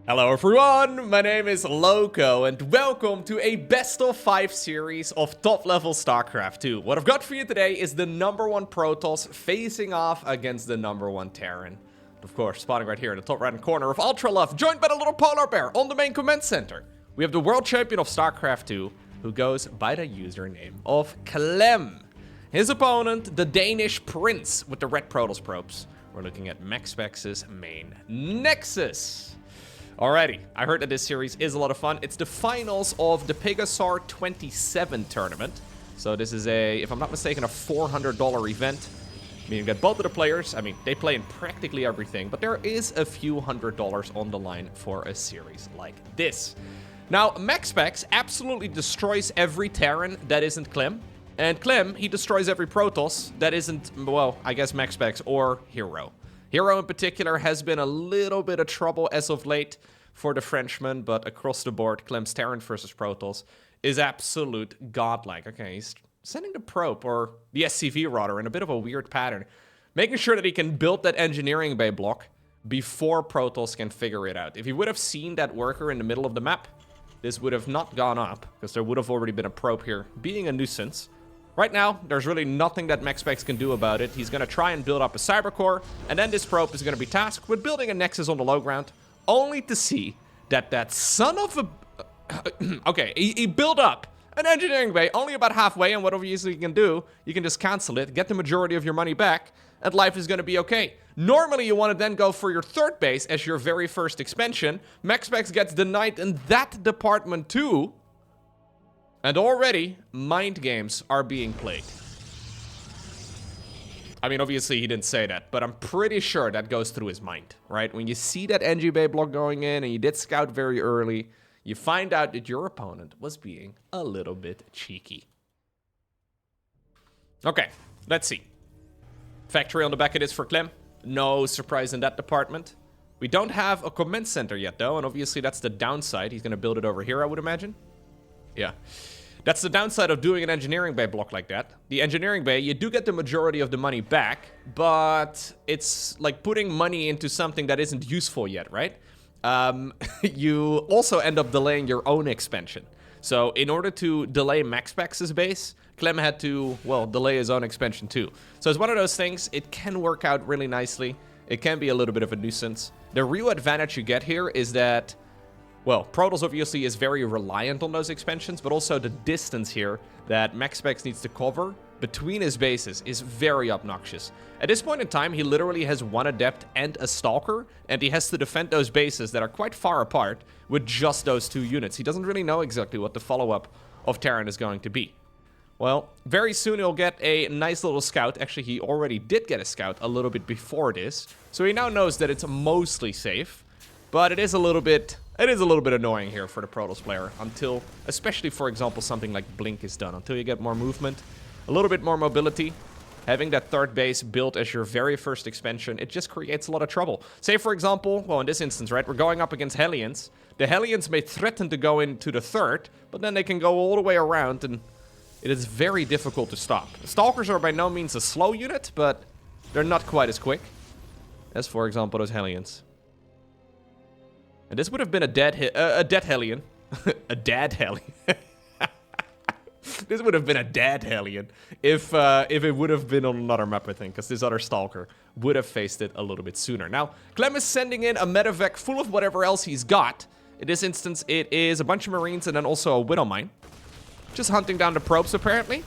Hello everyone, my name is Lowko and welcome to a best of 5 series of top level StarCraft 2. What I've got for you today is the #1 Protoss facing off against the #1 Terran. Of course, spawning right here in the top right corner of Ultra Love, joined by the little polar bear on the main command center. We have the world champion of StarCraft 2, who goes by the username of Clem. His opponent, the Danish prince with the red Protoss probes. We're looking at MaxPax's main Nexus. Alrighty, I heard that this series is a lot of fun. It's the finals of the Pegasar 27 tournament. So this is a, if I'm not mistaken, a $400 event. Meaning that both of the players, they play in practically everything. But there is a few $100s on the line for a series like this. Now, MaxPax absolutely destroys every Terran that isn't Clem. And Clem, he destroys every Protoss that isn't, well, I guess MaxPax or Hero. Hero in particular has been a little bit of trouble as of late for the Frenchman, but across the board, Clem's Terran versus Protoss is absolute godlike. Okay, he's sending the probe, or the SCV rather, in a bit of a weird pattern, making sure that he can build that engineering bay block before Protoss can figure it out. If he would have seen that worker in the middle of the map, this would have not gone up, because there would have already been a probe here, being a nuisance. Right now, there's really nothing that MaxPax can do about it. He's going to try and build up a cyber core, and then this probe is going to be tasked with building a nexus on the low ground, only to see that that son of a... okay, he built up an engineering bay only about halfway, and what obviously you can do, you can just cancel it, get the majority of your money back, and life is going to be okay. Normally, you want to then go for your third base as your very first expansion. MaxPax gets denied in that department too. And already, mind games are being played. I mean, obviously he didn't say that, but I'm pretty sure that goes through his mind, right? When you see that NG Bay block going in and you did scout very early, you find out that your opponent was being a little bit cheeky. Okay, let's see. Factory on the back it is for Clem. No surprise in that department. We don't have a command center yet, though, and obviously that's the downside. He's going to build it over here, I would imagine. Yeah. That's the downside of doing an engineering bay block like that. The engineering bay, you do get the majority of the money back, but it's like putting money into something that isn't useful yet, right? You also end up delaying your own expansion. So in order to delay MaxPax's base, Clem had to, well, delay his own expansion too. So it's one of those things, it can work out really nicely. It can be a little bit of a nuisance. The real advantage you get here is that, well, Protoss obviously is very reliant on those expansions, but also the distance here that MaxPax needs to cover between his bases is very obnoxious. At this point in time, he literally has one Adept and a Stalker, and he has to defend those bases that are quite far apart with just those 2 units. He doesn't really know exactly what the follow-up of Terran is going to be. Well, very soon he'll get a nice little scout. Actually, he already did get a scout a little bit before this, so he now knows that it's mostly safe, but it is a little bit annoying here for the Protoss player until, especially for example, something like Blink is done. Until you get more movement, a little bit more mobility, having that third base built as your very first expansion, it just creates a lot of trouble. Say for example, well in this instance, right, we're going up against Hellions. The Hellions may threaten to go into the third, but then they can go all the way around and it is very difficult to stop. The Stalkers are by no means a slow unit, but they're not quite as quick as, for example, those Hellions. And this would have been a dead Hellion. A dad Hellion. This would have been a dad Hellion if it would have been on another map, I think, because this other Stalker would have faced it a little bit sooner. Now, Clem is sending in a medevac full of whatever else he's got. In this instance, it is a bunch of Marines and then also a Widow Mine. Just hunting down the probes, apparently.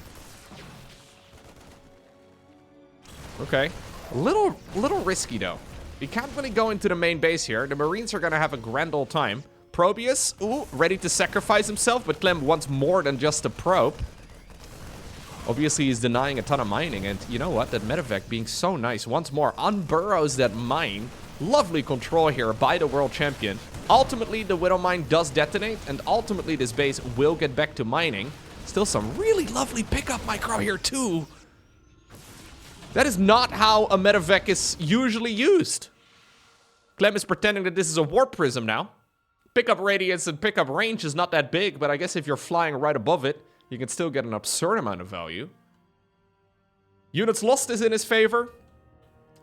Okay. A little risky, though. We can't really go into the main base here. The Marines are going to have a grand old time. Probius, ooh, ready to sacrifice himself, but Clem wants more than just a probe. Obviously, he's denying a ton of mining, and you know what? That medevac being so nice once more unburrows that mine. Lovely control here by the world champion. Ultimately, the Widow Mine does detonate, and ultimately this base will get back to mining. Still some really lovely pickup micro here, too. That is not how a medevac is usually used. Clem is pretending that this is a warp prism now. Pickup radius and pickup range is not that big, but I guess if you're flying right above it, you can still get an absurd amount of value. Units lost is in his favor,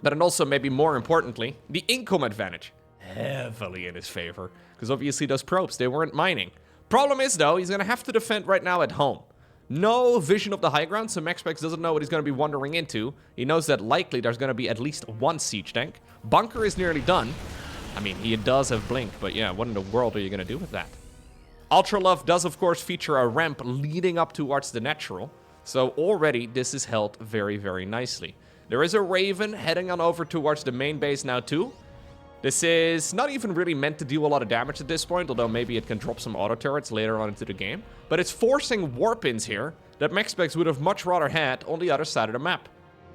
but and also maybe more importantly, the income advantage. heavily in his favor. Because obviously those probes, they weren't mining. Problem is, though, he's going to have to defend right now at home. No vision of the high ground, so MaxPax doesn't know what he's going to be wandering into. He knows that likely there's going to be at least one siege tank. Bunker is nearly done. I mean, he does have Blink, but yeah, what in the world are you going to do with that? Ultra Love does, of course, feature a ramp leading up towards the natural. So already, this is held very, very nicely. There is a Raven heading on over towards the main base now, too. This is not even really meant to do a lot of damage at this point, although maybe it can drop some auto turrets later on into the game. But it's forcing warp-ins here that MaxPax would have much rather had on the other side of the map.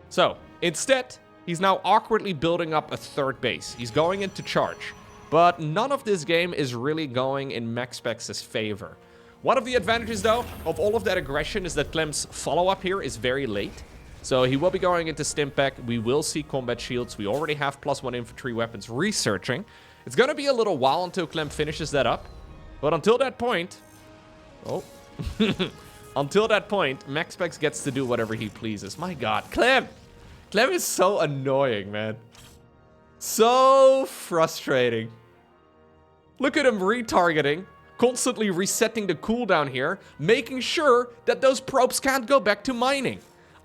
So, instead, he's now awkwardly building up a third base. He's going into charge. But none of this game is really going in MaxPax's favor. One of the advantages, though, of all of that aggression is that Clem's follow-up here is very late. So he will be going into Stimpack. We will see combat shields. We already have +1 infantry weapons researching. It's going to be a little while until Clem finishes that up. But until that point... Oh. Until that point, MaxPax gets to do whatever he pleases. My god, Clem! Clem is so annoying, man. So frustrating. Look at him retargeting. Constantly resetting the cooldown here. Making sure that those probes can't go back to mining.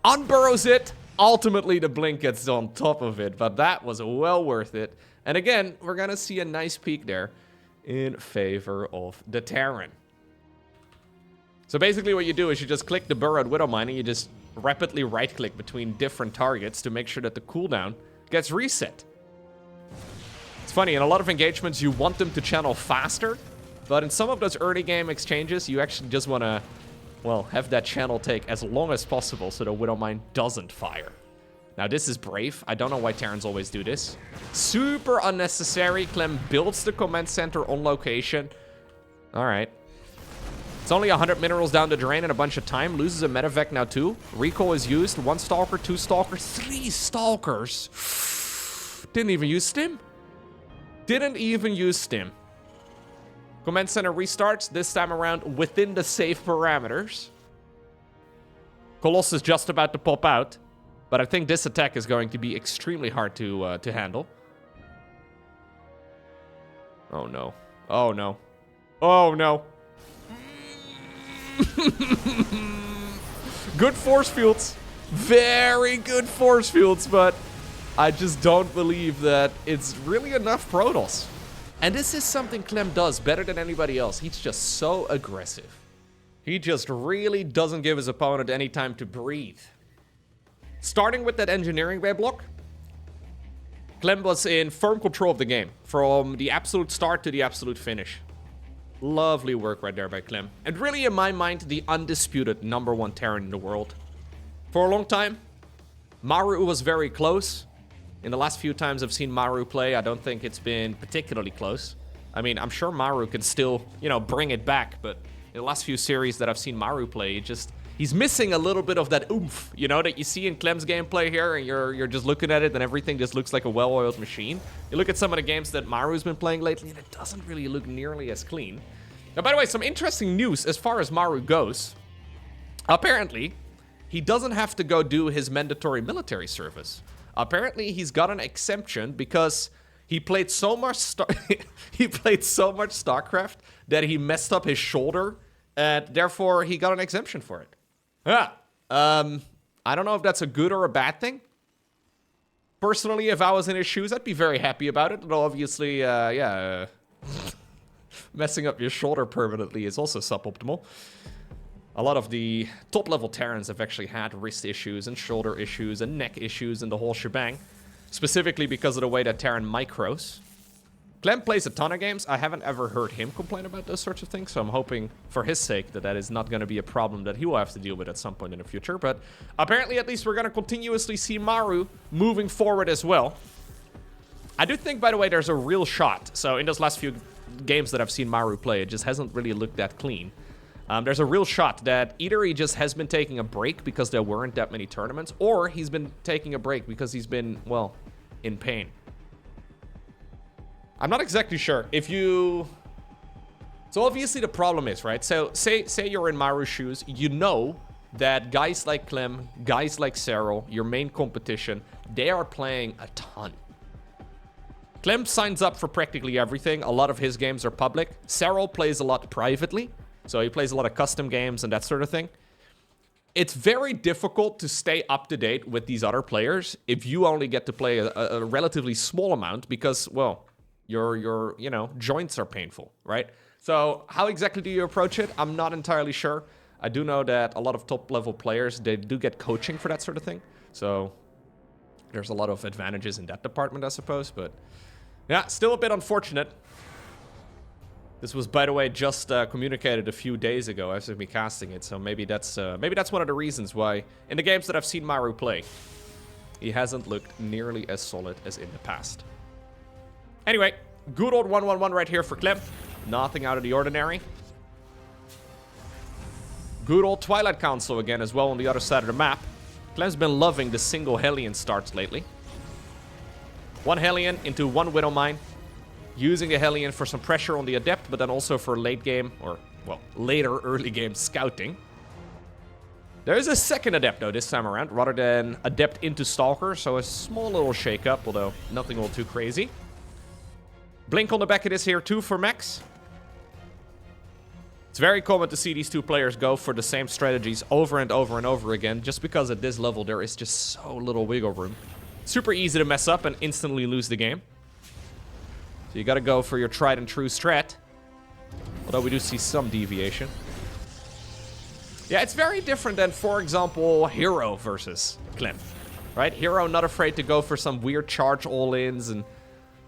Unburrows it. Ultimately, the Blink gets on top of it, but that was well worth it. And again, we're going to see a nice peak there in favor of the Terran. So basically what you do is you just click the burrowed Widow Mine and you just rapidly right-click between different targets to make sure that the cooldown gets reset. It's funny, in a lot of engagements, you want them to channel faster, but in some of those early game exchanges, you actually just want to... well, have that channel take as long as possible so the Widow Mine doesn't fire. Now, this is brave. I don't know why Terrans always do this. Super unnecessary. Clem builds the command center on location. All right. It's only 100 minerals down the drain and a bunch of time. Loses a medevac now, too. Recall is used. 1 Stalker, 2 Stalkers, 3 Stalkers. Didn't even use Stim. Didn't even use Stim. Command center restarts, this time around within the safe parameters. Colossus just about to pop out. But I think this attack is going to be extremely hard to handle. Oh no. Oh no. Oh no. Good force fields. Very good force fields, but I just don't believe that it's really enough Protoss. And this is something Clem does better than anybody else. He's just so aggressive. He just really doesn't give his opponent any time to breathe. Starting with that engineering bay block, Clem was in firm control of the game. From the absolute start to the absolute finish. Lovely work right there by Clem. And really, in my mind, the undisputed #1 Terran in the world. For a long time, Maru was very close. In the last few times I've seen Maru play, I don't think it's been particularly close. I mean, I'm sure Maru can still, you know, bring it back, but in the last few series that I've seen Maru play, he's missing a little bit of that oomph, you know, that you see in Clem's gameplay here, and you're just looking at it and everything just looks like a well-oiled machine. You look at some of the games that Maru's been playing lately, and it doesn't really look nearly as clean. Now, by the way, some interesting news as far as Maru goes. Apparently, he doesn't have to go do his mandatory military service. Apparently, he's got an exemption because he played so much StarCraft that he messed up his shoulder, and therefore he got an exemption for it. Yeah. I don't know if that's a good or a bad thing. Personally, if I was in his shoes, I'd be very happy about it. Although obviously, messing up your shoulder permanently is also suboptimal. A lot of the top-level Terrans have actually had wrist issues and shoulder issues and neck issues and the whole shebang. Specifically because of the way that Terran micros. Clem plays a ton of games. I haven't ever heard him complain about those sorts of things, so I'm hoping for his sake that that is not going to be a problem that he will have to deal with at some point in the future. But apparently, at least, we're going to continuously see Maru moving forward as well. I do think, by the way, there's a real shot. So in those last few games that I've seen Maru play, it just hasn't really looked that clean. There's a real shot that either he just has been taking a break because there weren't that many tournaments, or he's been taking a break because he's been, well, in pain. I'm not exactly sure. If you... So obviously the problem is, right? So say you're in Maru's shoes, you know that guys like Clem, guys like Cyril, your main competition, they are playing a ton. Clem signs up for practically everything. A lot of his games are public. Cyril plays a lot privately. So he plays a lot of custom games and that sort of thing. It's very difficult to stay up to date with these other players if you only get to play a relatively small amount because, well, your you know, joints are painful, right? So how exactly do you approach it? I'm not entirely sure. I do know that a lot of top-level players, they do get coaching for that sort of thing. So there's a lot of advantages in that department, I suppose, but yeah, still a bit unfortunate. This was, by the way, just communicated a few days ago as of me casting it, so maybe that's one of the reasons why, in the games that I've seen Maru play, he hasn't looked nearly as solid as in the past. Anyway, good old 1-1-1 right here for Clem. Nothing out of the ordinary. Good old Twilight Council again as well on the other side of the map. Clem's been loving the single Hellion starts lately. One Hellion into one Widow Mine. Using a Hellion for some pressure on the Adept, but then also for late game, or, well, later early game scouting. There is a second Adept, though, this time around, rather than Adept into Stalker, so a small little shake-up, although nothing all too crazy. Blink on the back of this here, too, for Max. It's very common to see these two players go for the same strategies over and over and over again, just because at this level there is just so little wiggle room. Super easy to mess up and instantly lose the game. So you gotta go for your tried and true strat. Although we do see some deviation. Yeah, it's very different than, for example, Hero versus Clem. Right? Hero not afraid to go for some weird charge all-ins and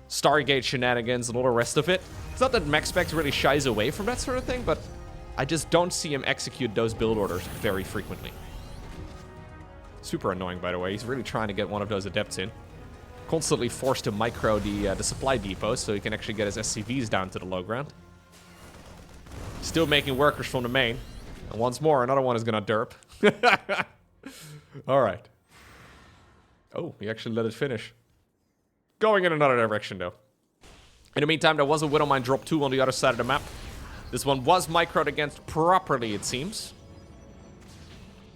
Stargate shenanigans and all the rest of it. It's not that MaxPax really shies away from that sort of thing, but I just don't see him execute those build orders very frequently. Super annoying, by the way. He's really trying to get one of those Adepts in. Constantly forced to micro the supply depots so he can actually get his SCVs down to the low ground. Still making workers from the main. And once more, another one is gonna derp. Alright. Oh, he actually let it finish. Going in another direction, though. In the meantime, there was a Widow Mine drop 2 on the other side of the map. This one was microed against properly, it seems.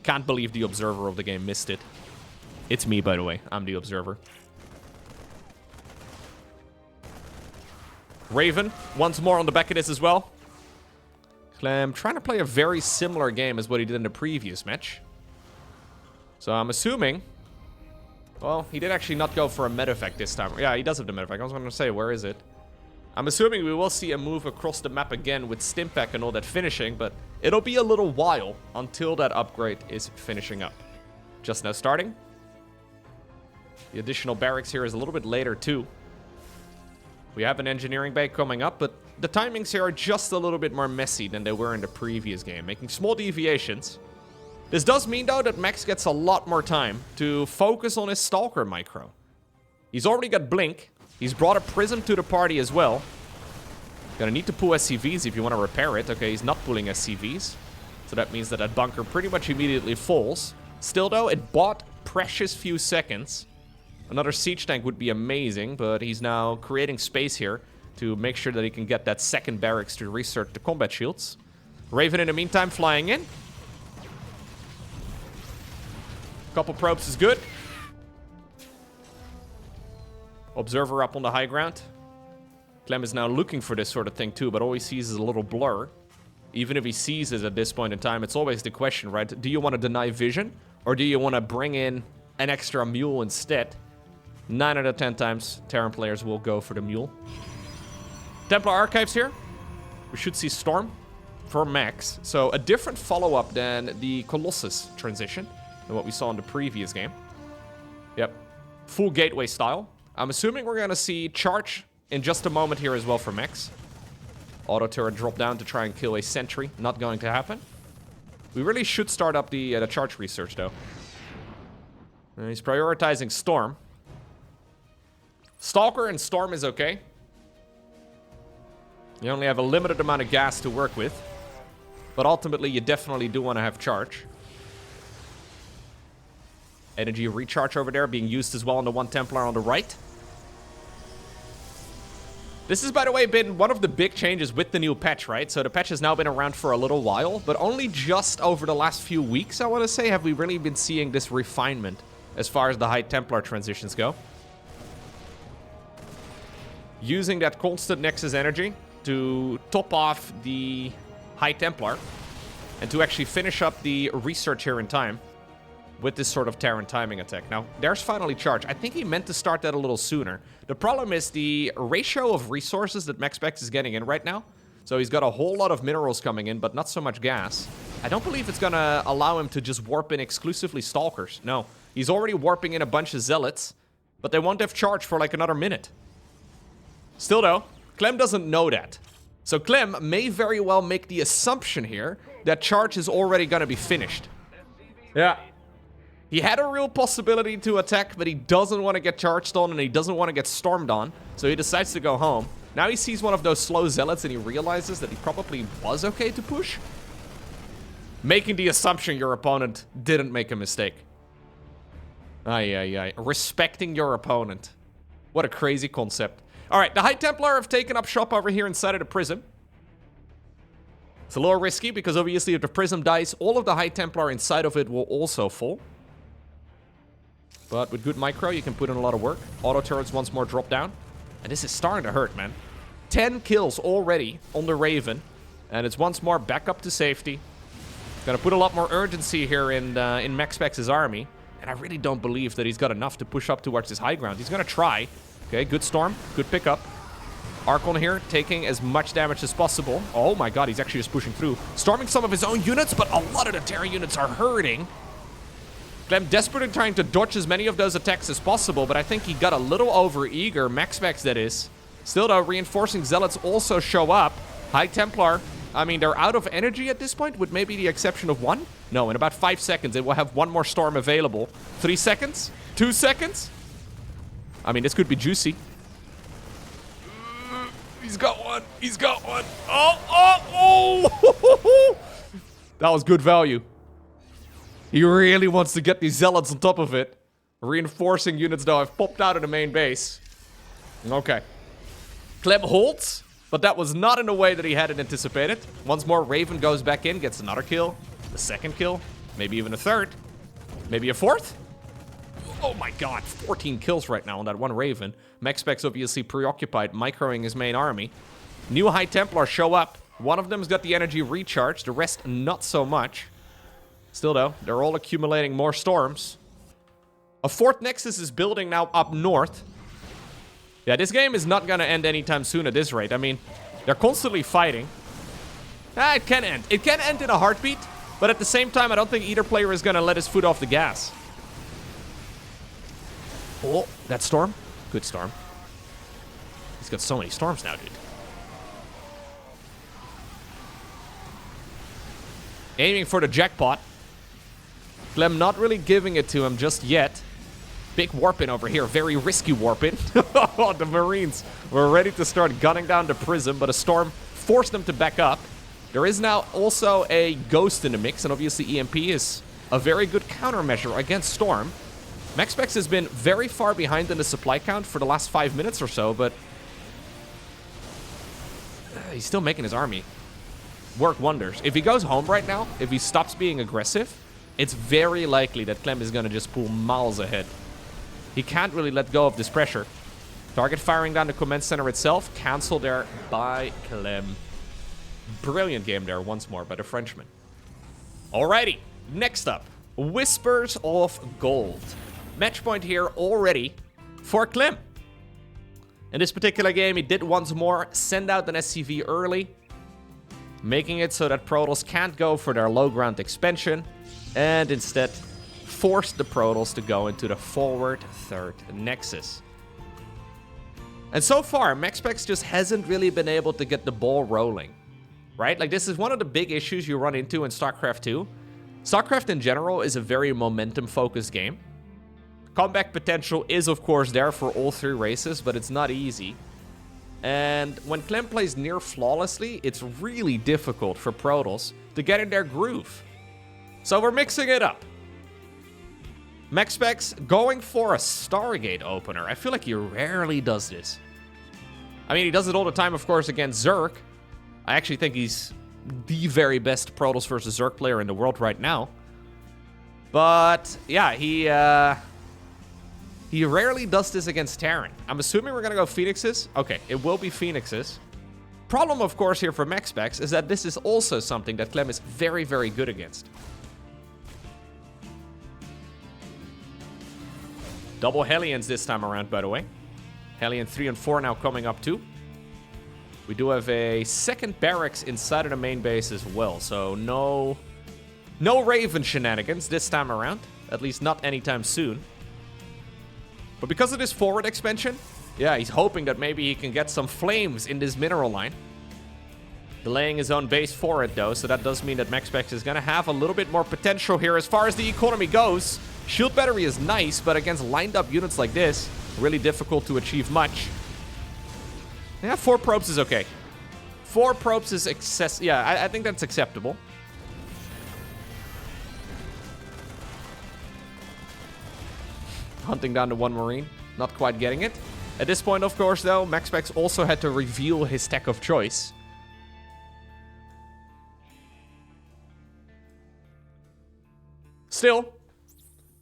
Can't believe the observer of the game missed it. It's me, by the way. I'm the observer. Raven, once more on the back of this as well. Clem trying to play a very similar game as what he did in the previous match. So I'm assuming... Well, he did actually not go for a medevac this time. Yeah, he does have the medevac. I was going to say, where is it? I'm assuming we will see a move across the map again with Stimpack and all that finishing, but it'll be a little while until that upgrade is finishing up. Just now starting. The additional barracks here is a little bit later too. We have an engineering bay coming up, but the timings here are just a little bit more messy than they were in the previous game, making small deviations. This does mean, though, that Max gets a lot more time to focus on his Stalker micro. He's already got Blink. He's brought a Prism to the party as well. Gonna need to pull SCVs if you want to repair it. Okay, he's not pulling SCVs. So that means that that bunker pretty much immediately falls. Still, though, it bought precious few seconds. Another siege tank would be amazing, but he's now creating space here to make sure that he can get that second barracks to research the combat shields. Raven, in the meantime, flying in. Couple probes is good. Observer up on the high ground. Clem is now looking for this sort of thing too, but all he sees is a little blur. Even if he sees it at this point in time, it's always the question, right? Do you want to deny vision? Or do you want to bring in an extra mule instead? 9 out of 10 times, Terran players will go for the mule. Templar Archives here. We should see Storm for Max. So a different follow-up than the Colossus transition than what we saw in the previous game. Yep. Full gateway style. I'm assuming we're going to see charge in just a moment here as well for Max. Auto turret drop down to try and kill a sentry. Not going to happen. We really should start up the charge research, though. He's prioritizing Storm. Stalker and Storm is okay. You only have a limited amount of gas to work with. But ultimately, you definitely do want to have charge. Energy recharge over there being used as well on the one Templar on the right. This has, by the way, been one of the big changes with the new patch, right? So the patch has now been around for a little while, but only just over the last few weeks, I want to say, have we really been seeing this refinement as far as the High Templar transitions go. using that constant Nexus energy to top off the High Templar and to actually finish up the research here in time with this sort of Terran timing attack. Now, there's finally charge. I think he meant to start that a little sooner. The problem is the ratio of resources that MaxPax is getting in right now. So he's got a whole lot of minerals coming in, but not so much gas. I don't believe it's gonna allow him to just warp in exclusively Stalkers. No, he's already warping in a bunch of Zealots, but they won't have charge for like another minute. Still though, Clem doesn't know that. So Clem may very well make the assumption here that charge is already gonna be finished. Yeah. He had a real possibility to attack, but he doesn't want to get charged on and he doesn't want to get stormed on. So he decides to go home. Now he sees one of those slow Zealots and he realizes that he probably was okay to push. Making the assumption your opponent didn't make a mistake. Ay. Respecting your opponent. What a crazy concept. Alright, the High Templar have taken up shop over here inside of the Prism. It's a little risky because obviously if the Prism dies, all of the High Templar inside of it will also fall. But with good micro, you can put in a lot of work. Auto turrets once more drop down. And this is starting to hurt, man. 10 kills already on the Raven. And it's once more back up to safety. Gonna put a lot more urgency here in MaxPax's army. And I really don't believe that he's got enough to push up towards his high ground. He's gonna try. Okay, good storm. Good pickup. Archon here taking as much damage as possible. Oh my god, he's actually just pushing through. Storming some of his own units, but a lot of the Terran units are hurting. Clem desperately trying to dodge as many of those attacks as possible, but I think he got a little over-eager. MaxPax, that is. Still, though, reinforcing Zealots also show up. High Templar, I mean, they're out of energy at this point, with maybe the exception of one. No, in about 5 seconds, it will have one more storm available. 3 seconds? 2 seconds? I mean, this could be juicy. He's got one. He's got one. Oh! That was good value. He really wants to get these Zealots on top of it. Reinforcing units, though, have popped out of the main base. Okay. Clem holds, but that was not in the way that he hadn't anticipated. Once more, Raven goes back in, gets another kill. The second kill. Maybe even a third. Maybe a fourth? Oh my god, 14 kills right now on that one Raven. MaxPax obviously preoccupied, microing his main army. New High Templar show up. One of them's got the energy recharged, the rest not so much. Still though, they're all accumulating more storms. A fourth Nexus is building now up north. Yeah, this game is not gonna end anytime soon at this rate. I mean, they're constantly fighting. It can end. It can end in a heartbeat, but at the same time, I don't think either player is gonna let his foot off the gas. Oh, that storm? Good storm. He's got so many storms now, dude. Aiming for the jackpot. Clem not really giving it to him just yet. Big warp-in over here. Very risky warp-in. Oh, the Marines were ready to start gunning down the Prism, but a storm forced them to back up. There is now also a Ghost in the mix, and obviously EMP is a very good countermeasure against Storm. MaxPax has been very far behind in the supply count for the last 5 minutes or so, but he's still making his army work wonders. If he goes home right now, if he stops being aggressive, it's very likely that Clem is going to just pull miles ahead. He can't really let go of this pressure. Target firing down the command center itself, cancelled there by Clem. Brilliant game there once more by the Frenchman. Alrighty, next up, Whispers of Gold. Match point here already for Clem. In this particular game, he did once more send out an SCV early, making it so that Protoss can't go for their low ground expansion, and instead forced the Protoss to go into the forward third Nexus. And so far, MaxPax just hasn't really been able to get the ball rolling, right? Like, this is one of the big issues you run into in StarCraft 2. StarCraft in general is a very momentum-focused game. Comeback potential is, of course, there for all three races, but it's not easy. And when Clem plays near flawlessly, it's really difficult for Protoss to get in their groove. So we're mixing it up. MaxPax going for a Stargate opener. I feel like he rarely does this. I mean, he does it all the time, of course, against Zerg. I actually think he's the very best Protoss versus Zerg player in the world right now. But, yeah, He rarely does this against Terran. I'm assuming we're gonna go Phoenixes. Okay, it will be Phoenixes. Problem, of course, here for MaxPax is that this is also something that Clem is very, very good against. Double Hellions this time around, by the way. Hellion 3 and 4 now coming up too. We do have a second barracks inside of the main base as well. So no Raven shenanigans this time around. At least not anytime soon. But because of this forward expansion, yeah, he's hoping that maybe he can get some flames in this mineral line. Delaying his own base for it though, so that does mean that MaxPax is going to have a little bit more potential here as far as the economy goes. Shield battery is nice, but against lined up units like this, really difficult to achieve much. Yeah, 4 probes is okay. 4 probes is I think that's acceptable. Hunting down the 1 Marine. Not quite getting it. At this point, of course, though, MaxPax also had to reveal his tech of choice. Still,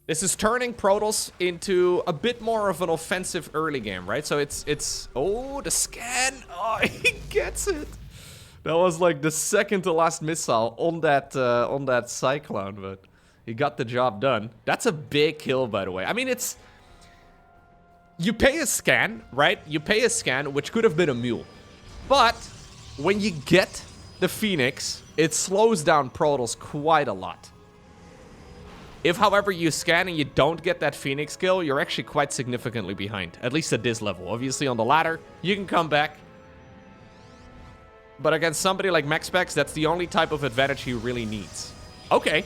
this is turning Protoss into a bit more of an offensive early game, right? So it's oh, the scan. Oh, he gets it. That was like the second to last missile on that Cyclone, but he got the job done. That's a big kill, by the way. I mean, it's... You pay a scan, right? You pay a scan, which could have been a mule. But when you get the Phoenix, it slows down Protoss quite a lot. If, however, you scan and you don't get that Phoenix kill, you're actually quite significantly behind. At least at this level. Obviously, on the ladder, you can come back. But against somebody like MaxPax, that's the only type of advantage he really needs. Okay.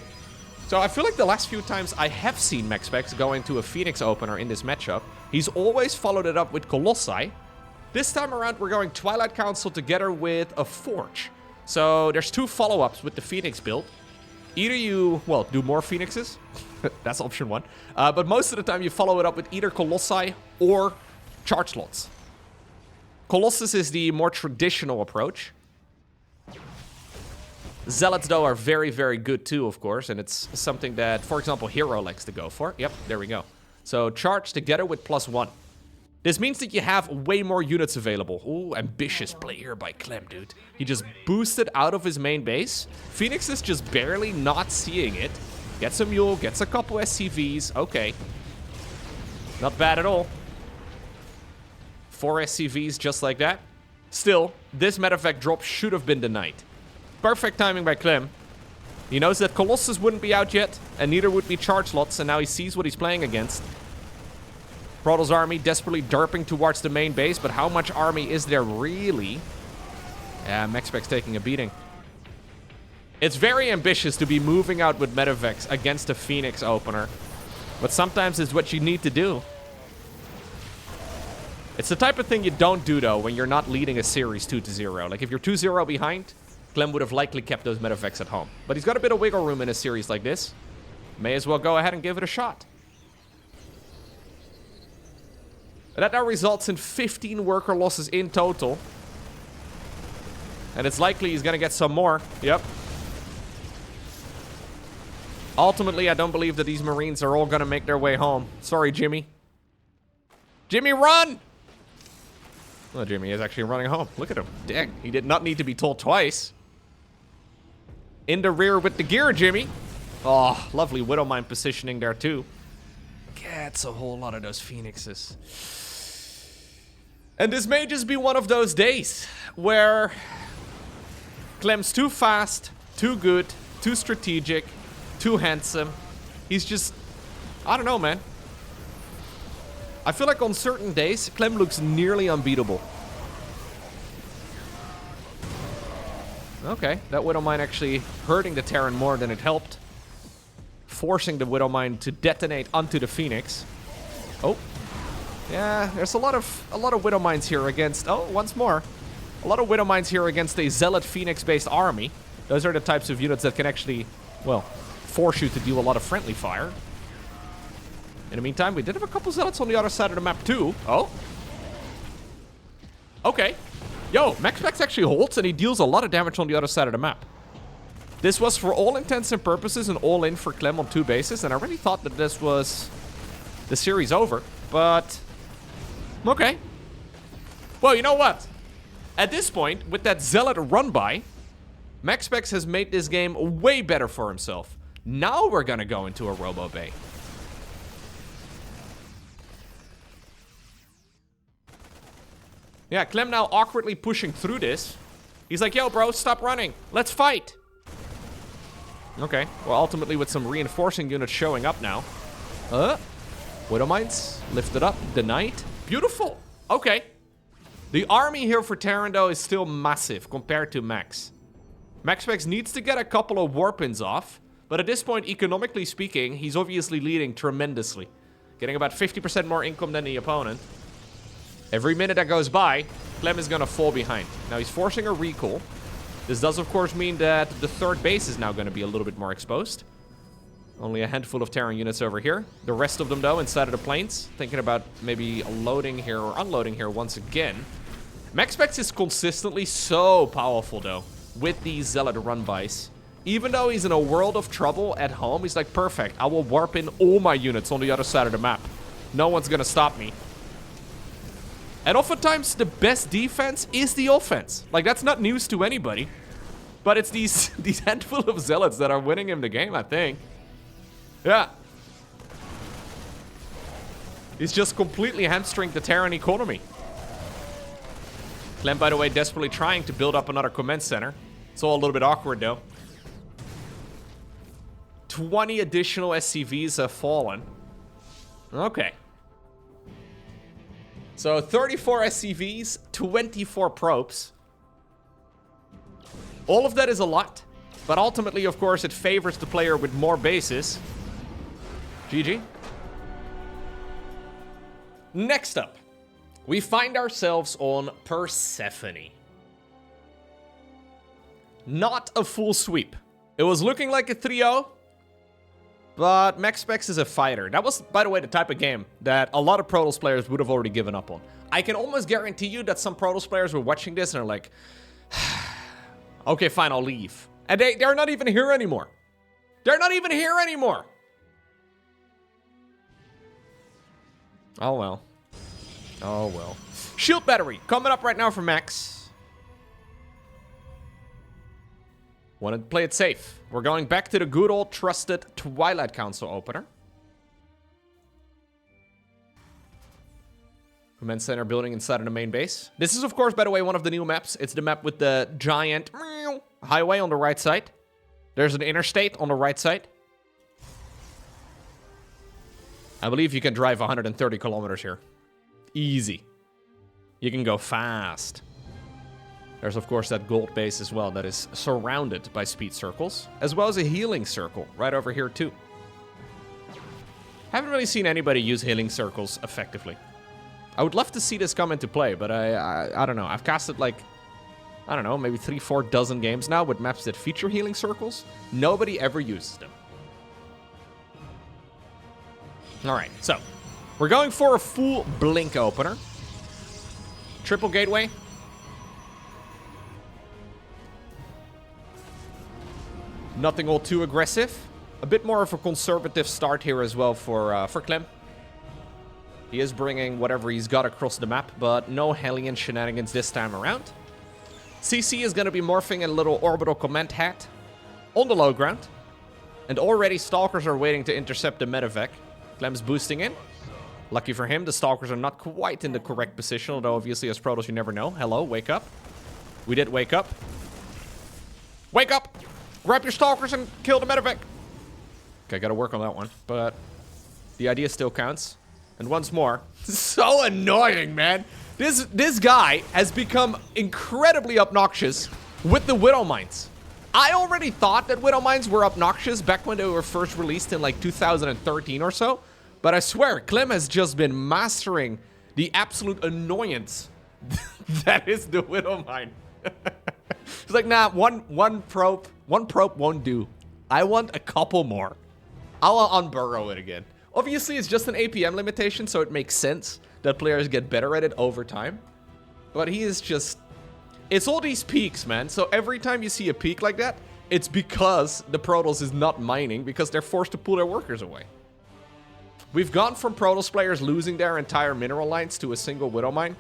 So I feel like the last few times I have seen MaxPax go into a Phoenix opener in this matchup, he's always followed it up with Colossi. This time around, we're going Twilight Council together with a Forge. So there's 2 follow-ups with the Phoenix build. Either you, well, do more Phoenixes. That's option 1. But most of the time you follow it up with either Colossi or charge slots. Colossus is the more traditional approach. Zealots, though, are very, very good too, of course. And it's something that, for example, Hero likes to go for. Yep, there we go. So charge together with +1. This means that you have way more units available. Ooh, ambitious play here by Clem, dude. He just boosted out of his main base. Phoenix is just barely not seeing it. Gets a mule, gets a couple SCVs. Okay. Not bad at all. 4 SCVs just like that. Still, this medevac drop should have been denied. Perfect timing by Clem. He knows that Colossus wouldn't be out yet, and neither would be charge slots, and now he sees what he's playing against. Protoss army desperately derping towards the main base, but how much army is there really? Yeah, MaxPax taking a beating. It's very ambitious to be moving out with medevacs against a Phoenix opener, but sometimes it's what you need to do. It's the type of thing you don't do, though, when you're not leading a series 2-0. Like, if you're 2-0 behind, Clem would have likely kept those medevacs at home. But he's got a bit of wiggle room in a series like this. May as well go ahead and give it a shot. And that now results in 15 worker losses in total. And it's likely he's going to get some more. Yep. Ultimately, I don't believe that these Marines are all going to make their way home. Sorry, Jimmy. Jimmy, run! Well, Jimmy is actually running home. Look at him. Dang, he did not need to be told twice. In the rear with the gear, Jimmy. Oh, lovely Widowmine positioning there, too. Gets a whole lot of those Phoenixes. And this may just be one of those days where Clem's too fast, too good, too strategic, too handsome. He's just... I don't know, man. I feel like on certain days, Clem looks nearly unbeatable. Okay, that Widowmine actually hurting the Terran more than it helped. Forcing the Widowmine to detonate onto the Phoenix. Oh. Yeah, there's a lot of Widowmines here against... Oh, once more. A lot of Widowmines here against a Zealot Phoenix-based army. Those are the types of units that can actually, well, force you to do a lot of friendly fire. In the meantime, we did have a couple Zealots on the other side of the map, too. Oh. Okay. Yo, MaxPax actually holds, and he deals a lot of damage on the other side of the map. This was, for all intents and purposes, an all-in for Clem on 2 bases, and I really thought that this was the series over. but... Okay. Well, you know what? At this point, with that Zealot run-by, MaxPax has made this game way better for himself. Now we're gonna go into a Robo Bay. Yeah, Clem now awkwardly pushing through this. He's like, yo, bro, stop running. Let's fight. Okay, well, ultimately with some reinforcing units showing up now. Widow Mines, lifted up, denied. Beautiful. Okay. The army here for Terran, though, is still massive compared to Max. MaxPax needs to get a couple of warpins off, but at this point, economically speaking, he's obviously leading tremendously. Getting about 50% more income than the opponent. Every minute that goes by, Clem is gonna fall behind. Now he's forcing a recall. This does, of course, mean that the third base is now gonna be a little bit more exposed. Only a handful of Terran units over here. The rest of them, though, inside of the planes. Thinking about maybe loading here or unloading here once again. MaxPax is consistently so powerful, though, with these Zealot run-bys. Even though he's in a world of trouble at home, he's like, perfect, I will warp in all my units on the other side of the map. No one's gonna stop me. And oftentimes, the best defense is the offense. Like, that's not news to anybody. But it's these handful of Zealots that are winning him the game, I think. Yeah. He's just completely hamstringed the Terran economy. Clem, by the way, desperately trying to build up another command center. It's all a little bit awkward, though. 20 additional SCVs have fallen. Okay. So 34 SCVs, 24 probes. All of that is a lot. But ultimately, of course, it favors the player with more bases. GG. Next up, we find ourselves on Persephone. Not a full sweep. It was looking like a 3-0, but MaxPax is a fighter. That was, by the way, the type of game that a lot of Protoss players would have already given up on. I can almost guarantee you that some Protoss players were watching this and are like, okay, fine, I'll leave. And they're not even here anymore. They're not even here anymore. Oh, well. Oh, well. Shield battery coming up right now for Max. Want to play it safe. We're going back to the good old trusted Twilight Council opener. Command center building inside of the main base. This is, of course, by the way, one of the new maps. It's the map with the giant highway on the right side. There's an interstate on the right side. I believe you can drive 130 kilometers here. Easy. You can go fast. There's, of course, that gold base as well that is surrounded by speed circles, as well as a healing circle right over here, too. Haven't really seen anybody use healing circles effectively. I would love to see this come into play, but I don't know. I've casted, like, I don't know, maybe 3-4 dozen games now with maps that feature healing circles. Nobody ever uses them. Alright, so we're going for a full blink opener. Triple gateway. Nothing all too aggressive. A bit more of a conservative start here as well for Clem. He is bringing whatever he's got across the map, but no Hellion shenanigans this time around. CC is going to be morphing a little orbital command hat on the low ground. And already Stalkers are waiting to intercept the medevac. Clem's boosting in. Lucky for him, the Stalkers are not quite in the correct position, although obviously as Protoss you never know. Hello, wake up. We did wake up. Wake up! Grab your Stalkers and kill the medevac. Okay, gotta work on that one, but the idea still counts. And once more, so annoying, man. This guy has become incredibly obnoxious with the Widow Mines. I already thought that Widow Mines were obnoxious back when they were first released in like 2013 or so. But I swear, Clem has just been mastering the absolute annoyance that is the Widow Mine. It's like, nah, one probe won't do. I want a couple more. I'll unburrow it again. Obviously, it's just an APM limitation, so it makes sense that players get better at it over time. But he is just... It's all these peaks, man. So every time you see a peak like that, it's because the Protoss is not mining, because they're forced to pull their workers away. We've gone from Protoss players losing their entire mineral lines to a single Widow Mine.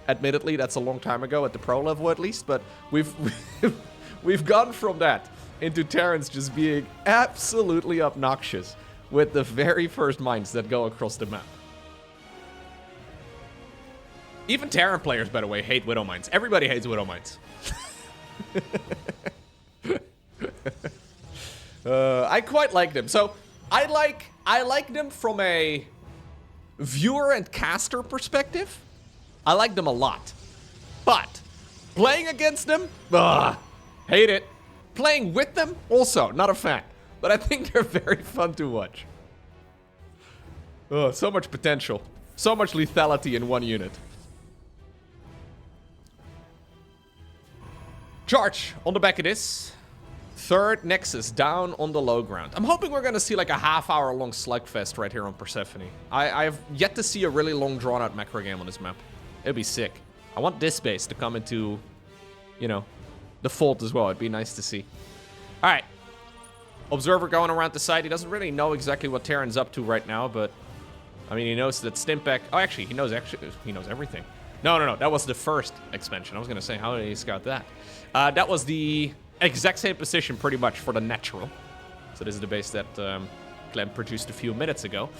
Admittedly, that's a long time ago, at the pro level at least, but we've gone from that into Terrans just being absolutely obnoxious with the very first mines that go across the map. Even Terran players, by the way, hate Widow Mines. Everybody hates Widow Mines. I quite like them. So, I like them from a viewer and caster perspective. I like them a lot. But playing against them, hate it. Playing with them, also not a fan. But I think they're very fun to watch. Oh, so much potential. So much lethality in one unit. Charge on the back of this. Third Nexus down on the low ground. I'm hoping we're going to see like a half-hour-long slugfest right here on Persephone. I have yet to see a really long, drawn-out macro game on this map. It'd be sick. I want this base to come into, you know, the fold as well. It'd be nice to see. All right. Observer going around the side. He doesn't really know exactly what Terran's up to right now, but I mean, he knows that Stimpak. Oh, actually, he knows everything. No. That was the first expansion. I was going to say, how did he scout that? That was the exact same position pretty much for the natural. So this is the base that Clem produced a few minutes ago.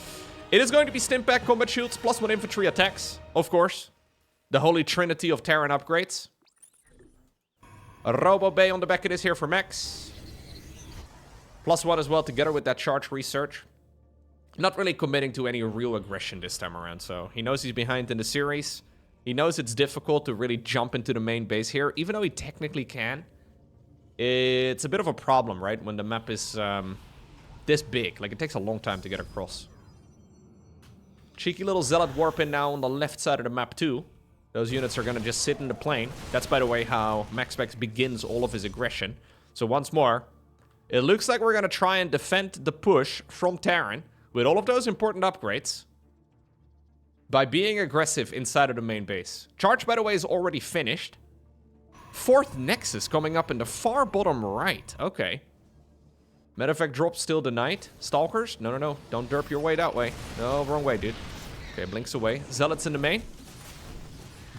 It is going to be Stimpak, combat shields, +1 infantry attacks, of course. The holy trinity of Terran upgrades. A Robo Bay on the back of this here for Max. +1 as well together with that charge research. Not really committing to any real aggression this time around, so he knows he's behind in the series. He knows it's difficult to really jump into the main base here, even though he technically can. It's a bit of a problem, right? When the map is this big. Like, it takes a long time to get across. Cheeky little Zealot warp in now on the left side of the map, too. Those units are going to just sit in the plane. That's, by the way, how MaxPax begins all of his aggression. So, once more, it looks like we're going to try and defend the push from Terran with all of those important upgrades by being aggressive inside of the main base. Charge, by the way, is already finished. Fourth Nexus coming up in the far bottom right. Okay. Medevac drop still denied. Stalkers? No. Don't derp your way that way. No, wrong way, dude. Okay, blinks away. Zealots in the main.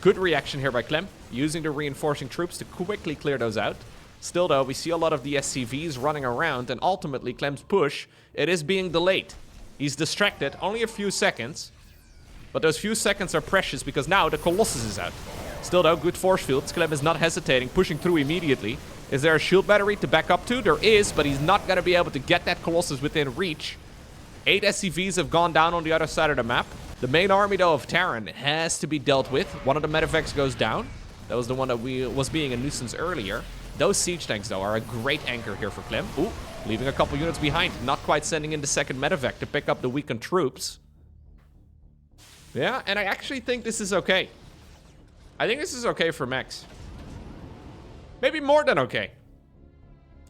Good reaction here by Clem. Using the reinforcing troops to quickly clear those out. Still, though, we see a lot of the SCVs running around, and ultimately Clem's push, it is being delayed. He's distracted. Only a few seconds. But those few seconds are precious because now the Colossus is out. Still, though, good force fields. Clem is not hesitating, pushing through immediately. Is there a shield battery to back up to? There is, but he's not going to be able to get that Colossus within reach. 8 SCVs have gone down on the other side of the map. The main army, though, of Terran has to be dealt with. One of the medevacs goes down. That was the one that was being a nuisance earlier. Those siege tanks, though, are a great anchor here for Clem. Ooh, leaving a couple units behind. Not quite sending in the second medevac to pick up the weakened troops. Yeah, and I actually think this is okay. I think this is okay for Max. Maybe more than okay.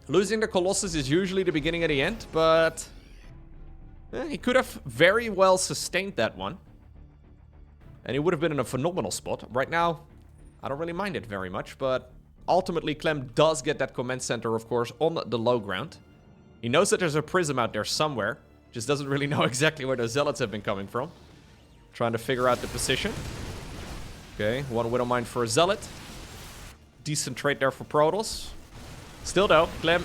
Losing the Colossus is usually the beginning of the end, but he could have very well sustained that one. And he would have been in a phenomenal spot. Right now, I don't really mind it very much, but ultimately Clem does get that command center, of course, on the low ground. He knows that there's a prism out there somewhere. Just doesn't really know exactly where the Zealots have been coming from. Trying to figure out the position. Okay, one Widow Mine for a Zealot. Decent trade there for Protoss. Still though, Clem,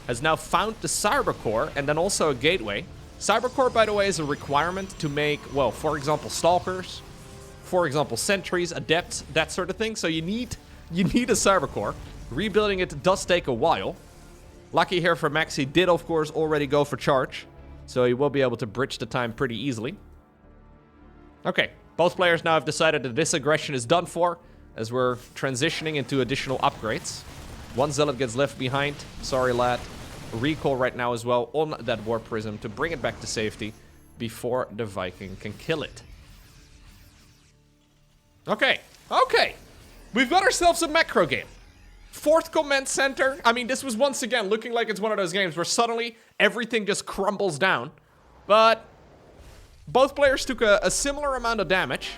has now found the Cyber Core and then also a gateway. Cyber Core, by the way, is a requirement to make, well, for example, Stalkers, for example, Sentries, Adepts, that sort of thing. So you need a Cyber Core. Rebuilding it does take a while. Lucky here for Max, he did, of course, already go for charge. So he will be able to bridge the time pretty easily. Okay, both players now have decided that this aggression is done for, as we're transitioning into additional upgrades. One Zealot gets left behind. Sorry, lad. Recall right now as well on that Warp Prism to bring it back to safety before the Viking can kill it. Okay. We've got ourselves a macro game. Fourth command center. I mean, this was once again looking like it's one of those games where suddenly everything just crumbles down. But both players took a similar amount of damage.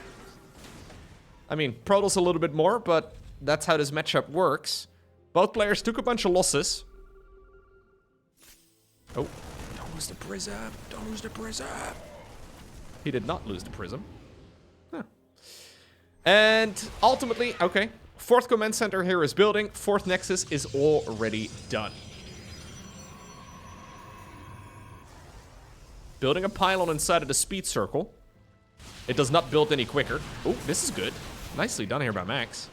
I mean, Protoss a little bit more, but that's how this matchup works. Both players took a bunch of losses. Oh, don't lose the prism. Don't lose the prism. He did not lose the prism. Huh. And ultimately, okay, 4th command center here is building. 4th nexus is already done. Building a pylon inside of the speed circle. It does not build any quicker. Oh, this is good. Nicely done here by Max.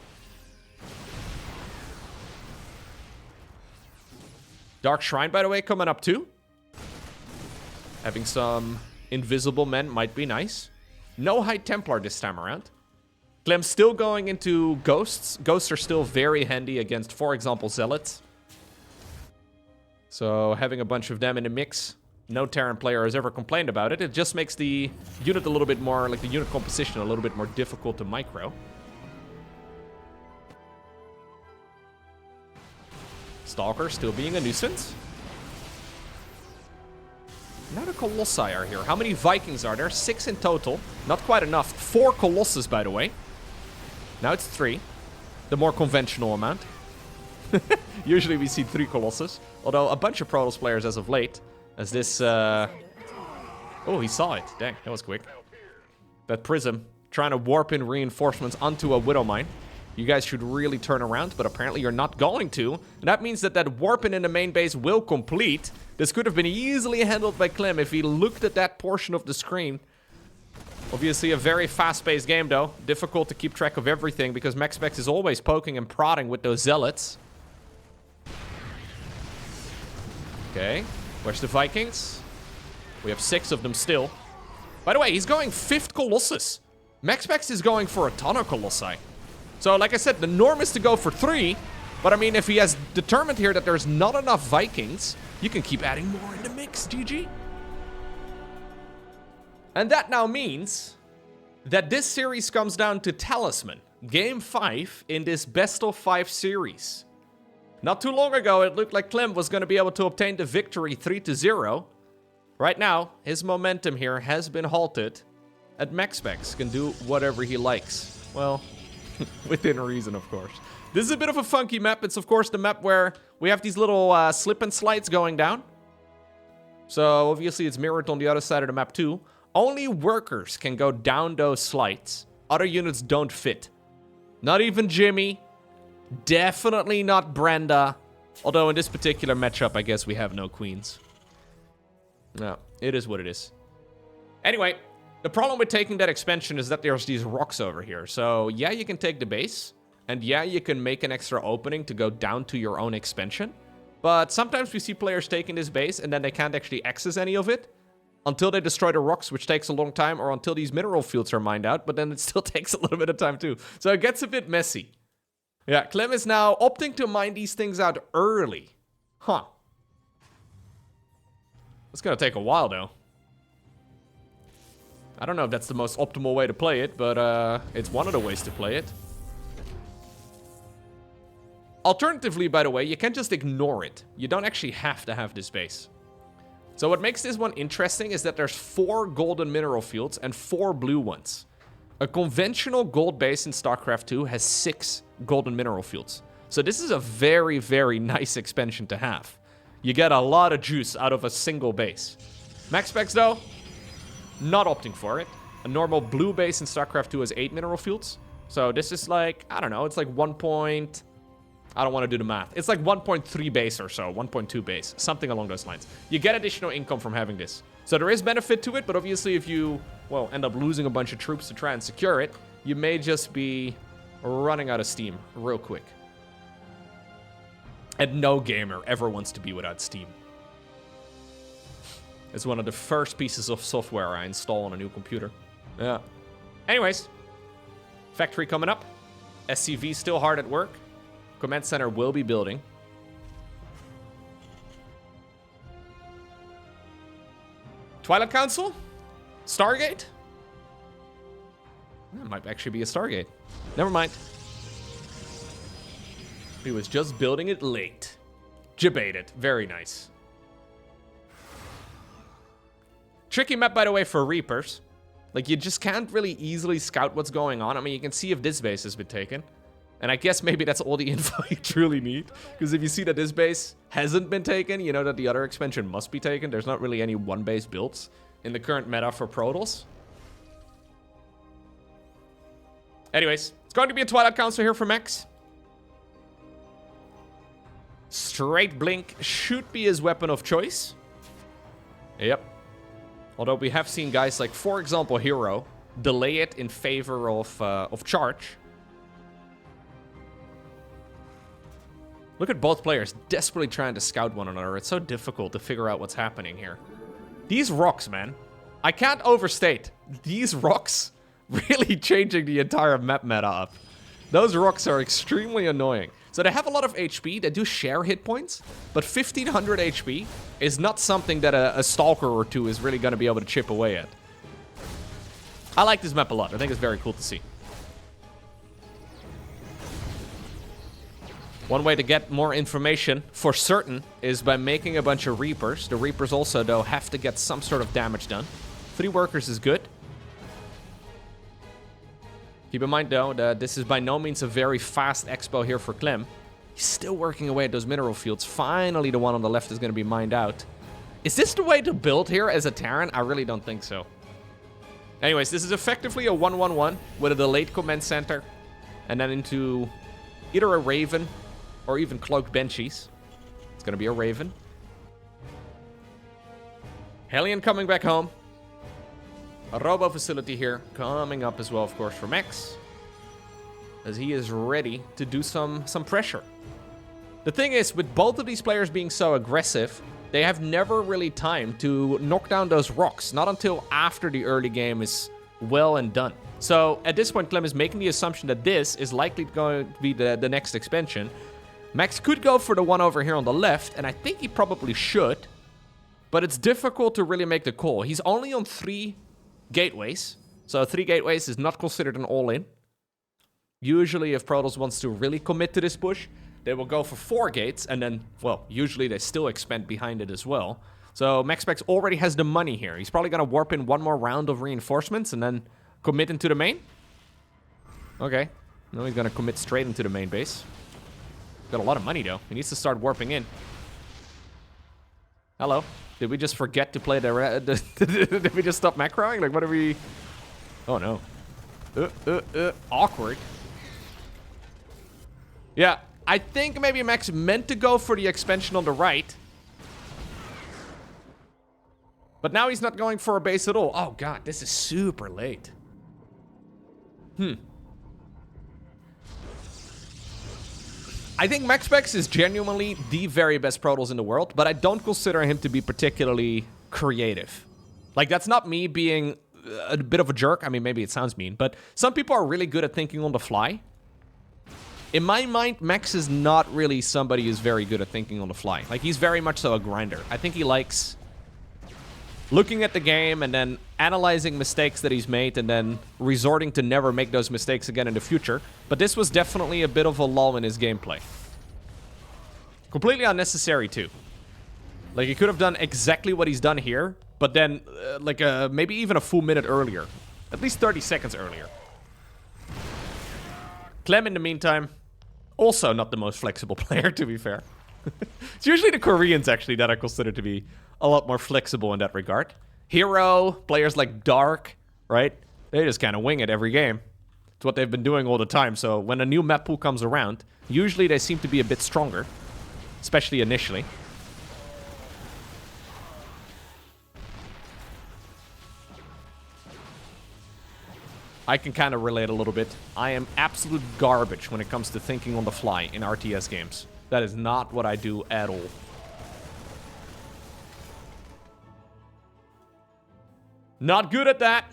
Dark Shrine, by the way, coming up too. Having some invisible men might be nice. No High Templar this time around. Clem still going into Ghosts. Ghosts are still very handy against, for example, Zealots. So having a bunch of them in the mix. No Terran player has ever complained about it. It just makes the unit a little bit more, like the unit composition, a little bit more difficult to micro. Stalker still being a nuisance. Now the Colossi are here. How many Vikings are there? 6 in total. Not quite enough. 4 Colossus, by the way. Now it's 3. The more conventional amount. Usually we see 3 Colossus. Although a bunch of Protoss players as of late. As this, oh, he saw it. Dang, that was quick. That Prism, trying to warp in reinforcements onto a Widow Mine. You guys should really turn around, but apparently you're not going to. And that means that that warping in the main base will complete. This could have been easily handled by Clem if he looked at that portion of the screen. Obviously a very fast-paced game, though. Difficult to keep track of everything because MaxPax is always poking and prodding with those Zealots. Okay. Where's the Vikings? We have 6 of them still. By the way, he's going 5th Colossus. MaxPax is going for a ton of Colossi. So, like I said, the norm is to go for 3. But, I mean, if he has determined here that there's not enough Vikings, you can keep adding more in the mix, GG. And that now means that this series comes down to Talisman. Game 5 in this best of 5 series. Not too long ago, it looked like Clem was going to be able to obtain the victory 3-0. Right now, his momentum here has been halted. And MaxPax can do whatever he likes. Well, within reason, of course. This is a bit of a funky map. It's, of course, the map where we have these little slip and slides going down. So, obviously, it's mirrored on the other side of the map, too. Only workers can go down those slides. Other units don't fit. Not even Jimmy. Definitely not Brenda. Although in this particular matchup, I guess we have no queens. No, it is what it is. Anyway, the problem with taking that expansion is that there's these rocks over here. So, yeah, you can take the base. And yeah, you can make an extra opening to go down to your own expansion. But sometimes we see players taking this base and then they can't actually access any of it. Until they destroy the rocks, which takes a long time. Or until these mineral fields are mined out. But then it still takes a little bit of time too. So it gets a bit messy. Yeah, Clem is now opting to mine these things out early. Huh. It's gonna take a while, though. I don't know if that's the most optimal way to play it, but it's one of the ways to play it. Alternatively, by the way, you can just ignore it. You don't actually have to have this base. So what makes this one interesting is that there's 4 golden mineral fields and 4 blue ones. A conventional gold base in StarCraft 2 has 6 golden mineral fields. So this is a very, very nice expansion to have. You get a lot of juice out of a single base. MaxPax, though, not opting for it. A normal blue base in StarCraft 2 has 8 mineral fields. So this is like, I don't know, it's like 1 point... I don't want to do the math. It's like 1.3 base or so, 1.2 base, something along those lines. You get additional income from having this. So there is benefit to it, but obviously if you, well, end up losing a bunch of troops to try and secure it, you may just be running out of steam real quick. And no gamer ever wants to be without Steam. It's one of the first pieces of software I install on a new computer. Yeah. Anyways, factory coming up. SCV still hard at work. Command center will be building. Twilight Council? Stargate? That might actually be a Stargate. Never mind. He was just building it late. Debated. Very nice. Tricky map, by the way, for Reapers. Like, you just can't really easily scout what's going on. I mean, you can see if this base has been taken. And I guess maybe that's all the info you truly need. Because if you see that this base hasn't been taken, you know that the other expansion must be taken. There's not really any one base built in the current meta for Protoss. Anyways, it's going to be a Twilight Council here for Max. Straight Blink should be his weapon of choice. Yep. Although we have seen guys like, for example, Hero, delay it in favor of Charge. Look at both players desperately trying to scout one another. It's so difficult to figure out what's happening here. These rocks, man. I can't overstate. These rocks really changing the entire map meta up. Those rocks are extremely annoying. So they have a lot of HP. They do share hit points. But 1500 HP is not something that a Stalker or two is really going to be able to chip away at. I like this map a lot. I think it's very cool to see. One way to get more information, for certain, is by making a bunch of Reapers. The Reapers also, though, have to get some sort of damage done. 3 workers is good. Keep in mind, though, that this is by no means a very fast expo here for Clem. He's still working away at those mineral fields. Finally, the one on the left is going to be mined out. Is this the way to build here as a Terran? I really don't think so. Anyways, this is effectively a 1-1-1 with a delayed command center. And then into either a Raven or even Cloaked Banshees. It's going to be a Raven. Hellion coming back home. A Robo facility here coming up as well, of course, for Max. As he is ready to do some pressure. The thing is, with both of these players being so aggressive, they have never really time to knock down those rocks. Not until after the early game is well and done. So at this point, Clem is making the assumption that this is likely going to be the next expansion. Max could go for the one over here on the left, and I think he probably should. But it's difficult to really make the call. He's only on 3 gateways. So 3 gateways is not considered an all-in. Usually, if Protoss wants to really commit to this push, they will go for 4 gates, and then, well, usually they still expand behind it as well. So MaxPax already has the money here. He's probably going to warp in one more round of reinforcements and then commit into the main. Okay. Now he's going to commit straight into the main base. Got a lot of money, though. He needs to start warping in. Hello. Did we just forget to play the... Did we just stop macroing? Like, what are we... Oh, no. Awkward. Yeah, I think maybe Max meant to go for the expansion on the right. But now he's not going for a base at all. Oh, God, this is super late. I think MaxPax is genuinely the very best Protoss in the world, but I don't consider him to be particularly creative. Like, that's not me being a bit of a jerk. I mean, maybe it sounds mean, but some people are really good at thinking on the fly. In my mind, Max is not really somebody who's very good at thinking on the fly. Like, he's very much so a grinder. I think he likes looking at the game and then analyzing mistakes that he's made and then resorting to never make those mistakes again in the future. But this was definitely a bit of a lull in his gameplay. Completely unnecessary, too. Like, he could have done exactly what he's done here, but then, maybe even a full minute earlier. At least 30 seconds earlier. Clem, in the meantime, also not the most flexible player, to be fair. It's usually the Koreans, actually, that I consider to be a lot more flexible in that regard. Hero, players like Dark, right? They just kind of wing it every game. It's what they've been doing all the time. So when a new map pool comes around, usually they seem to be a bit stronger. Especially initially. I can kind of relate a little bit. I am absolute garbage when it comes to thinking on the fly in RTS games. That is not what I do at all. Not good at that.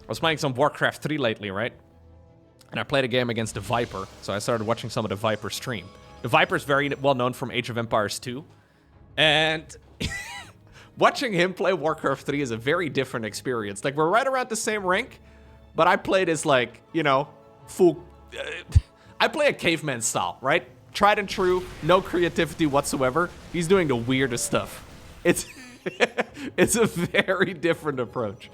I was playing some Warcraft 3 lately, right? And I played a game against the Viper, so I started watching some of the Viper stream. The Viper is very well known from Age of Empires 2. And watching him play Warcraft 3 is a very different experience. Like, we're right around the same rank, but I played as, like, you know, full... I play a caveman style, right? Tried and true, no creativity whatsoever. He's doing the weirdest stuff. It's... it's a very different approach.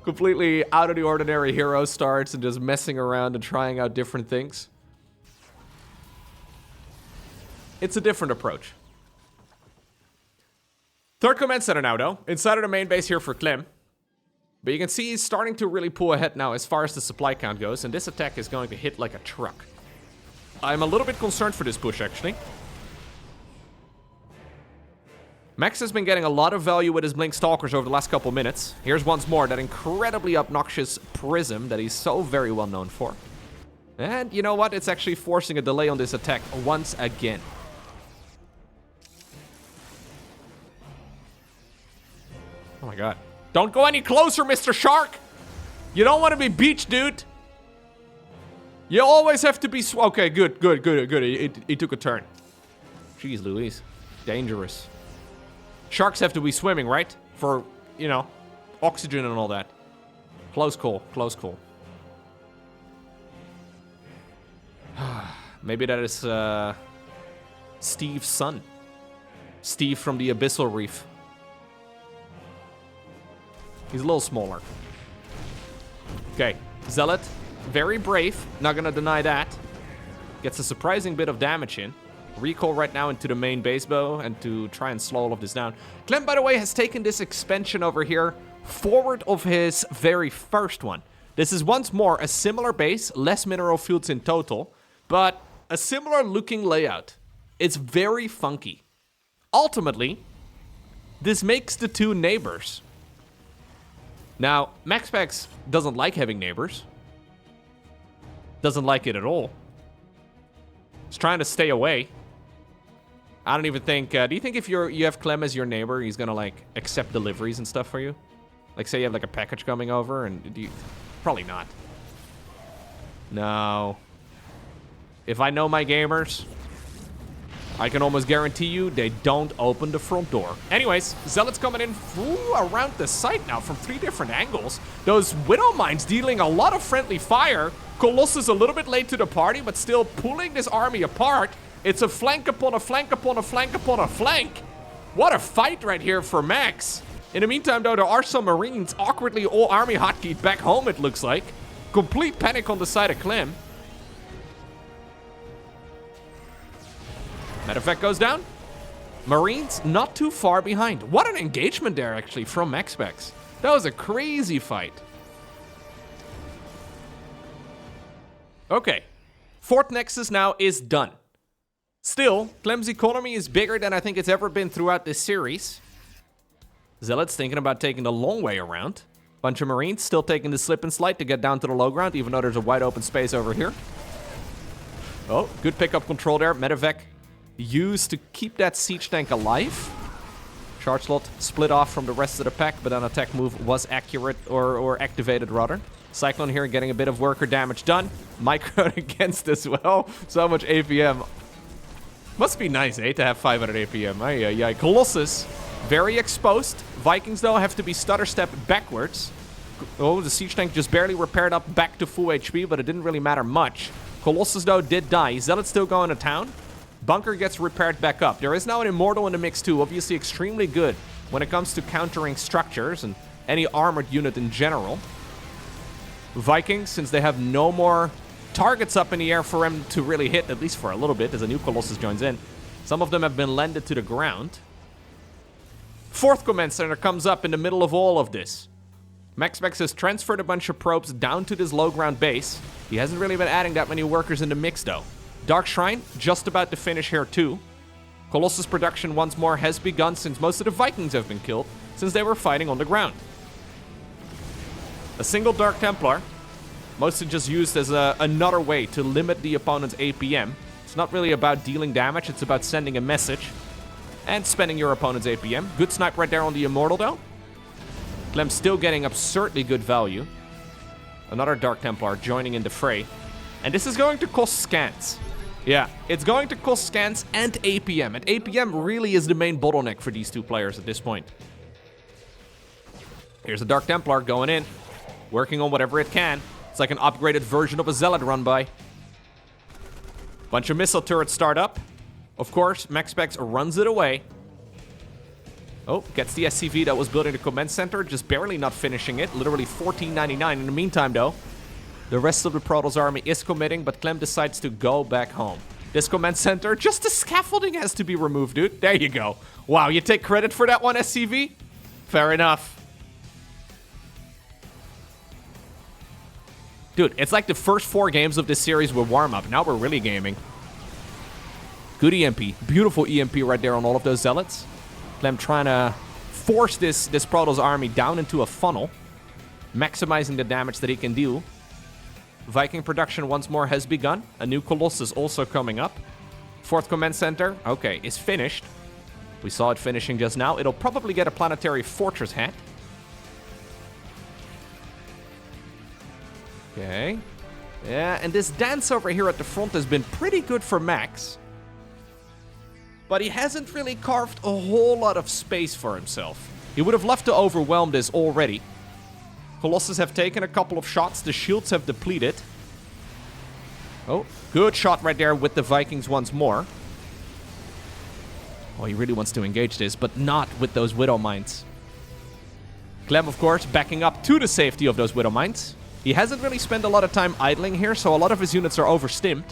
Completely out of the ordinary hero starts and just messing around and trying out different things. It's a different approach. Third command center now, though. Inside of the main base here for Clem. But you can see he's starting to really pull ahead now as far as the supply count goes, and this attack is going to hit like a truck. I'm a little bit concerned for this push, actually. Max has been getting a lot of value with his Blink Stalkers over the last couple minutes. Here's once more that incredibly obnoxious Prism that he's so very well known for. And you know what? It's actually forcing a delay on this attack once again. Oh my god. Don't go any closer, Mr. Shark! You don't want to be beached, dude! You always have to be... Okay, good. He took a turn. Jeez Louise. Dangerous. Sharks have to be swimming, right? For, you know, oxygen and all that. Close call. Close call. Maybe that is Steve's son. Steve from the Abyssal Reef. He's a little smaller. Okay, Zealot. Very brave. Not gonna deny that. Gets a surprising bit of damage in. Recall right now into the main base bow and to try and slow all of this down. Clem, by the way, has taken this expansion over here forward of his very first one. This is once more a similar base, less mineral fields in total, but a similar looking layout. It's very funky. Ultimately, this makes the two neighbors. Now, MaxPax doesn't like having neighbors. Doesn't like it at all. He's trying to stay away. I don't even think... do you think if you have Clem as your neighbor, he's gonna, like, accept deliveries and stuff for you? Like, say you have, like, a package coming over, and do you... Probably not. No. If I know my gamers, I can almost guarantee you they don't open the front door. Anyways, Zealot's coming in around the site now from 3 different angles. Those Widow Mines dealing a lot of friendly fire. Colossus a little bit late to the party, but still pulling this army apart. It's a flank upon a flank upon a flank upon a flank. What a fight right here for Max. In the meantime, though, there are some Marines awkwardly all army hotkeyed back home, it looks like. Complete panic on the side of Clem. Medevac goes down. Marines not too far behind. What an engagement there, actually, from MaxPax. That was a crazy fight. Okay. Fourth Nexus now is done. Still, Clem's economy is bigger than I think it's ever been throughout this series. Zealot's thinking about taking the long way around. Bunch of Marines still taking the slip and slide to get down to the low ground, even though there's a wide open space over here. Oh, good pickup control there. Medevac used to keep that siege tank alive. Charge slot split off from the rest of the pack, but an attack move was accurate, or activated rather. Cyclone here getting a bit of worker damage done. Micro against as well. So much APM. Must be nice, eh, to have 500 APM. Yeah. Colossus, very exposed. Vikings, though, have to be stutter step backwards. Oh, the siege tank just barely repaired up back to full HP, but it didn't really matter much. Colossus, though, did die. Zealot's still going to town. Bunker gets repaired back up. There is now an Immortal in the mix, too. Obviously extremely good when it comes to countering structures and any armored unit in general. Vikings, since they have no more targets up in the air for them to really hit, at least for a little bit, as a new Colossus joins in. Some of them have been landed to the ground. Fourth command center comes up in the middle of all of this. MaxPax has transferred a bunch of probes down to this low ground base. He hasn't really been adding that many workers in the mix, though. Dark Shrine, just about to finish here, too. Colossus production once more has begun since most of the Vikings have been killed, since they were fighting on the ground. A single Dark Templar, mostly just used as another way to limit the opponent's APM. It's not really about dealing damage, it's about sending a message and spending your opponent's APM. Good snipe right there on the Immortal, though. Clem's still getting absurdly good value. Another Dark Templar joining in the fray. And this is going to cost scans. Yeah, it's going to cost scans and APM. And APM really is the main bottleneck for these two players at this point. Here's a Dark Templar going in, working on whatever it can. It's like an upgraded version of a Zealot run by. Bunch of missile turrets start up. Of course, MaxPax runs it away. Oh, gets the SCV that was building the command center, just barely not finishing it. Literally 1499. In the meantime, though, the rest of the Protoss army is committing, but Clem decides to go back home. This command center, just the scaffolding has to be removed, dude. There you go. Wow, you take credit for that one, SCV? Fair enough. Dude, it's like the first 4 games of this series were warm-up. Now we're really gaming. Good EMP. Beautiful EMP right there on all of those zealots. Clem trying to force this Protoss army down into a funnel. Maximizing the damage that he can do. Viking production once more has begun. A new Colossus also coming up. 4th command center, okay, is finished. We saw it finishing just now. It'll probably get a planetary fortress hat. Okay. Yeah, and this dance over here at the front has been pretty good for Max. But he hasn't really carved a whole lot of space for himself. He would have loved to overwhelm this already. Colossus have taken a couple of shots. The shields have depleted. Oh, good shot right there with the Vikings once more. Oh, he really wants to engage this, but not with those Widow Mines. Clem, of course, backing up to the safety of those Widow Mines. He hasn't really spent a lot of time idling here, so a lot of his units are overstimmed.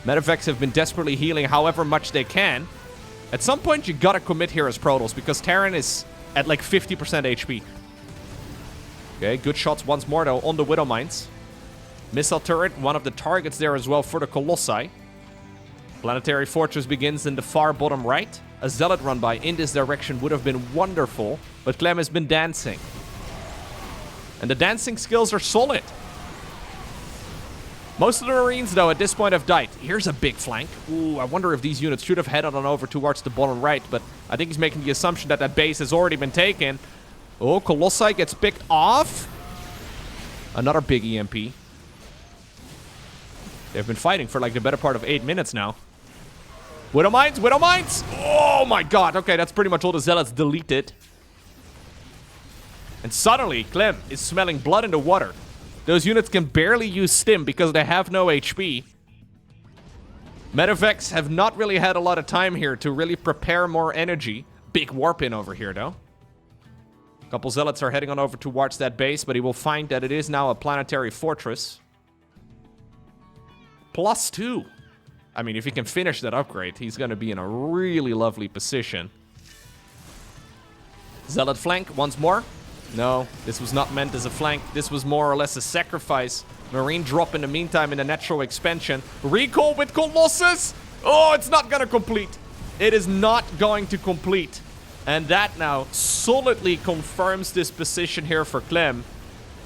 Medevacs have been desperately healing however much they can. At some point, you gotta commit here as Protoss, because Terran is at like 50% HP. Okay, good shots once more, though, on the Widow Mines. Missile turret, one of the targets there as well for the Colossi. Planetary Fortress begins in the far bottom right. A Zealot run by in this direction would have been wonderful, but Clem has been dancing. And the dancing skills are solid. Most of the Marines, though, at this point have died. Here's a big flank. Ooh, I wonder if these units should have headed on over towards the bottom right, but I think he's making the assumption that that base has already been taken. Oh, Colossi gets picked off. Another big EMP. They've been fighting for like the better part of 8 minutes now. Widow Mines, Widow Mines! Oh my god, okay, that's pretty much all the Zealots deleted. And suddenly, Clem is smelling blood in the water. Those units can barely use stim because they have no HP. Medevacs have not really had a lot of time here to really prepare more energy. Big warp in over here, though. A couple Zealots are heading on over towards that base, but he will find that it is now a planetary fortress. +2. I mean, if he can finish that upgrade, he's going to be in a really lovely position. Zealot flank once more. No, this was not meant as a flank. This was more or less a sacrifice. Marine drop in the meantime in the natural expansion. Recall with Colossus. Oh, it's not going to complete. It is not going to complete. And that now solidly confirms this position here for Clem.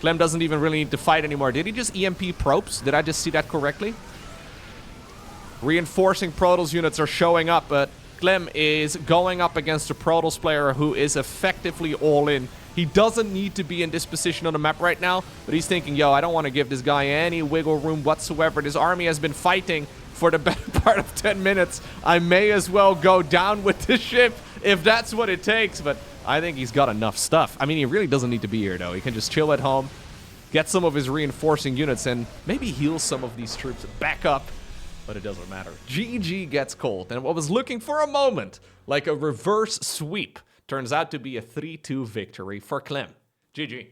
Clem doesn't even really need to fight anymore. Did he just EMP probes? Did I just see that correctly? Reinforcing Protoss units are showing up, but Clem is going up against a Protoss player who is effectively all in. He doesn't need to be in this position on the map right now, but he's thinking, yo, I don't want to give this guy any wiggle room whatsoever. This army has been fighting for the better part of 10 minutes. I may as well go down with the ship if that's what it takes, but I think he's got enough stuff. I mean, he really doesn't need to be here, though. He can just chill at home, get some of his reinforcing units, and maybe heal some of these troops back up. But it doesn't matter. GG gets cold, and what was looking for a moment like a reverse sweep turns out to be a 3-2 victory for Clem. GG.